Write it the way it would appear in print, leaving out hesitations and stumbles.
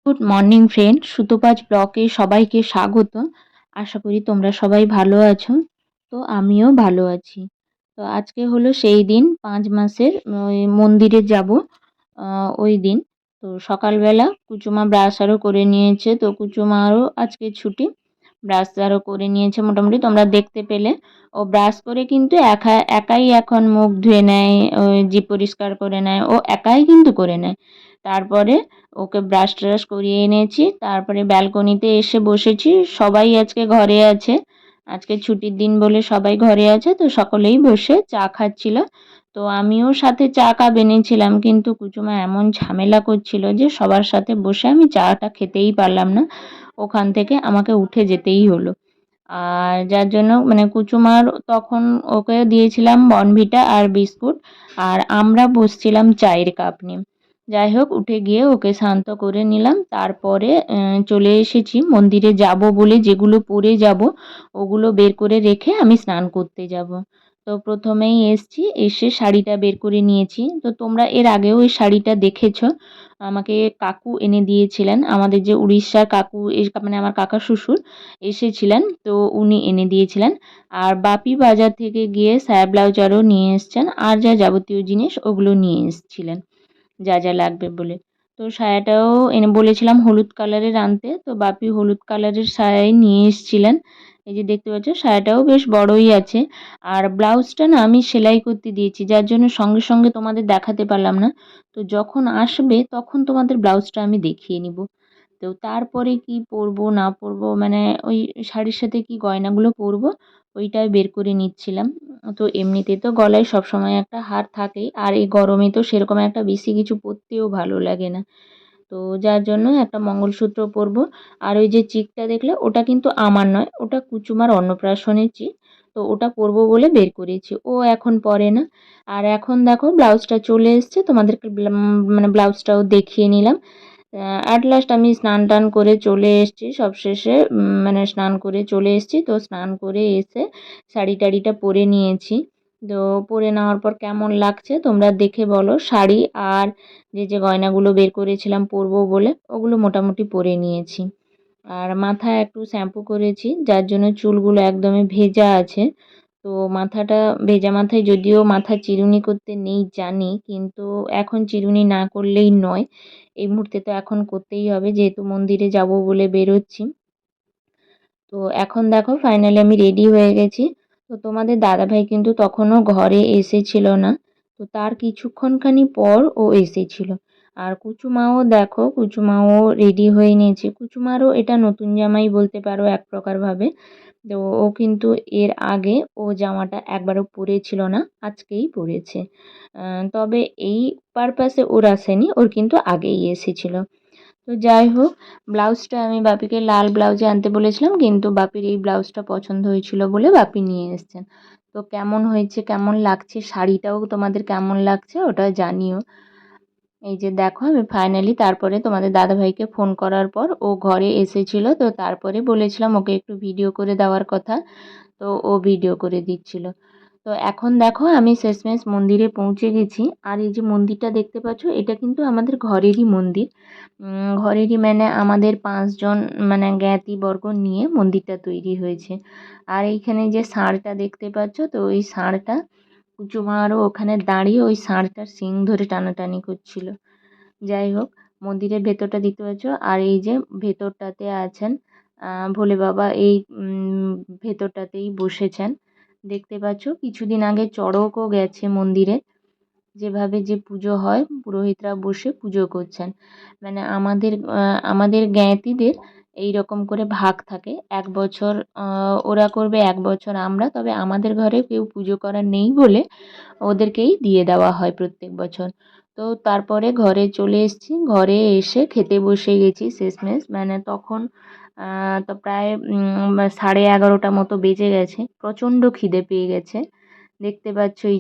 Good morning friend, সুতোপাজ ব্লকে সবাইকে স্বাগত। আশা করি তোমরা সবাই ভালো আছো। তো আমিও ভালো আছি। তো আজকে হলো সেই দিন ৫ মাসের ওই মন্দিরে যাব ওই দিন। তো সকালবেলা কুচুমা ব্রাশ আরও করে নিয়েছে, তো কুচুমারও আজকে ছুটি। ব্রাশ আরও করে নিয়েছে মোটামুটি, তোমরা দেখতে পেলে। ও ব্রাশ করে কিন্তু একাই এখন মুখ ধুয়ে নেয়, ওই জিভ পরিষ্কার করে নেয়, ও একাই কিন্তু করে নেয়। তারপরে ওকে ব্রাশ ট্রাশ করিয়ে এনেছি, তারপরে ব্যালকনিতে এসে বসেছি। সবাই আজকে ঘরে আছে, আজকে ছুটির দিন বলে সবাই ঘরে আছে, তো সকলেই বসে চা খাচ্ছিল। তো আমিও সাথে চা কাপ এনেছিলাম, কিন্তু কুচুমা এমন ঝামেলা করছিল যে সবার সাথে বসে আমি চাটা খেতেই পারলাম না, ওখান থেকে আমাকে উঠে যেতেই হলো। আর যার জন্য মানে কুচুমার তখন ওকে দিয়েছিলাম বর্নভিটা আর বিস্কুট, আর আমরা বসছিলাম চায়ের কাপ নিয়ে। যাই হোক, উঠে গিয়ে ওকে শান্ত করে নিলাম। তারপরে চলে এসেছি মন্দিরে যাব বলে, যেগুলো পরে যাব ওগুলো বের করে রেখে আমি স্নান করতে যাব। তো প্রথমেই এসে শাড়িটা বের করে নিয়েছি। তো তোমরা এর আগেও এই শাড়িটা দেখেছো, আমাকে কাকু এনে দিয়েছিলেন। আমাদের যে উড়িষ্যার কাকু, মানে আমার কাকা শ্বশুর এসেছিলেন, তো উনি এনে দিয়েছিলেন। আর বাপি বাজার থেকে গিয়ে সায়া ব্লাউজ আরও নিয়ে এসছেন, আর যা যাবতীয় জিনিস ওগুলো নিয়ে এসছিলেন, যা যা লাগবে বলে। তো সায়াটাও এনে বলেছিলাম হলুদ কালারের আনতে, তো বাপি হলুদ কালারের সায়াই নিয়ে এসছিলেন। এই যে দেখতে পাচ্ছ, সায়াটাও বেশ বড়ই আছে। আর ব্লাউজটা না আমি সেলাই করতে দিয়েছি, যার জন্য সঙ্গে সঙ্গে তোমাদের দেখাতে পারলাম না। তো যখন আসবে তখন তোমাদের ব্লাউজটা আমি দেখিয়ে নিব। তো তারপরে কি পরবো না পরবো, মানে ওই শাড়ির সাথে কি গয়নাগুলো পরবো ওইটাই বের করে নিচ্ছিলাম। তো এমনিতে তো গলায় সবসময় একটা হার থাকেই, আর এই গরমে তো সেরকম একটা বেশি কিছু পরতেও ভালো লাগে না। তো যার জন্য একটা মঙ্গলসূত্র পরবো। আর ওই যে চিকটা দেখলে, ওটা কিন্তু আমার নয়, ওটা কুচুমার অন্নপ্রাশনের চিক। তো ওটা পরবো বলে বের করেছি, ও এখন পরে না। আর এখন দেখো ব্লাউজটা চলে এসছে, তোমাদেরকে মানে ব্লাউজটাও দেখিয়ে নিলাম। অ্যাট লাস্ট আমি স্নান টান করে চলে এসেছি সবশেষে, মানে স্নান করে চলে এসেছি। তো স্নান করে এসে শাড়ি টাড়িটা পরে নিয়েছি। তো পরে নেওয়ার পর কেমন লাগছে তোমরা দেখে বলো। শাড়ি আর যে গয়নাগুলো বের করেছিলাম পরবো বলে, ওগুলো মোটামুটি পরে নিয়েছি। আর মাথায় একটু শ্যাম্পু করেছি, যার জন্য চুলগুলো একদমই ভেজা আছে। তো মাথাটা ভেজা মাথায়, যদিও মাথা চিরুনি করতে নেই জানি, কিন্তু এখন চিরুনি না করলেই নয়। এই মুহূর্তে তো এখন করতেই হবে, যেহেতু মন্দিরে যাব বলে বেরোচ্ছি। তো এখন দেখো ফাইনালি আমি রেডি হয়ে গেছি। তো তোমাদের দাদাভাই কিন্তু তখনও ঘরে এসেছিল না, তো তার কিছুক্ষণখানি পর ও এসেছিল। আর কুচুমাও দেখো, কুচুমাও রেডি হয়ে নিয়েছে। কুচুমারও এটা নতুন জামাই বলতে পারো এক প্রকারভাবে। তো ও কিন্তু এর আগে ও জামাটা একবারও পরেছিল না, আজকেই পরেছে। তবে এই পারপাসে ওর আসেনি, ওর কিন্তু আগেই এসেছিল। তো যাই হোক, ব্লাউজটা আমি বাপিকে লাল ব্লাউজে আনতে বলেছিলাম, কিন্তু বাপির এই ব্লাউজটা পছন্দ হয়েছিল বলে বাপি নিয়ে এসছেন। তো কেমন হয়েছে, কেমন লাগছে, শাড়িটাও তোমাদের কেমন লাগছে ওটা জানিও। এই যে দেখো, আমি ফাইনালি তারপরে তোমাদের দাদাভাইকে ফোন করার পর ও ঘরে এসেছিল, তো তারপরে বলেছিলাম ওকে একটু ভিডিও করে দেওয়ার কথা, তো ও ভিডিও করে দিচ্ছিল। তো এখন দেখো আমি শেষমেশ মন্দিরে পৌঁছে গেছি। আর এই যে মন্দিরটা দেখতে পাচ্ছ, এটা কিন্তু আমাদের ঘরেরই মন্দির। ঘরেরই মানে আমাদের ৫ জন মানে জ্ঞাতিবর্গ নিয়ে মন্দিরটা তৈরি হয়েছে। আর এইখানে যে ষাঁড়টা দেখতে পাচ্ছ, তো ওই ষাঁড়টা কুচুমারও ওখানে দাঁড়িয়ে ওই ষাঁড়টার শিং ধরে টানাটানি করছিল। যাই হোক, মন্দিরের ভেতরটা দেখতে পাচ্ছ। আর এই যে ভেতরটাতে আছেন ভোলে বাবা, এই ভেতরটাতেই বসেছেন দেখতে পাচ্ছ। কিছুদিন আগে চড়কও গেছে মন্দিরে, যেভাবে যে পুজো হয় পুরোহিতরা বসে পুজো করছেন। মানে আমাদের জ্ঞাতিদের এই রকম করে ভাগ থাকে, ১ বছর ওরা করবে, ১ বছর আমরা। তবে আমাদের ঘরে কেউ পুজো করার নেই বলে ওদেরকেই দিয়ে দেওয়া হয় প্রত্যেক বছর। তো তারপরে ঘরে চলে এসেছি, ঘরে এসে খেতে বসে গেছি শেষমেশ। মানে তখন তো প্রায় 11:30 মতো বেজে গেছে, প্রচণ্ড খিদে পেয়ে গেছে। দেখতে পাচ্ছ এই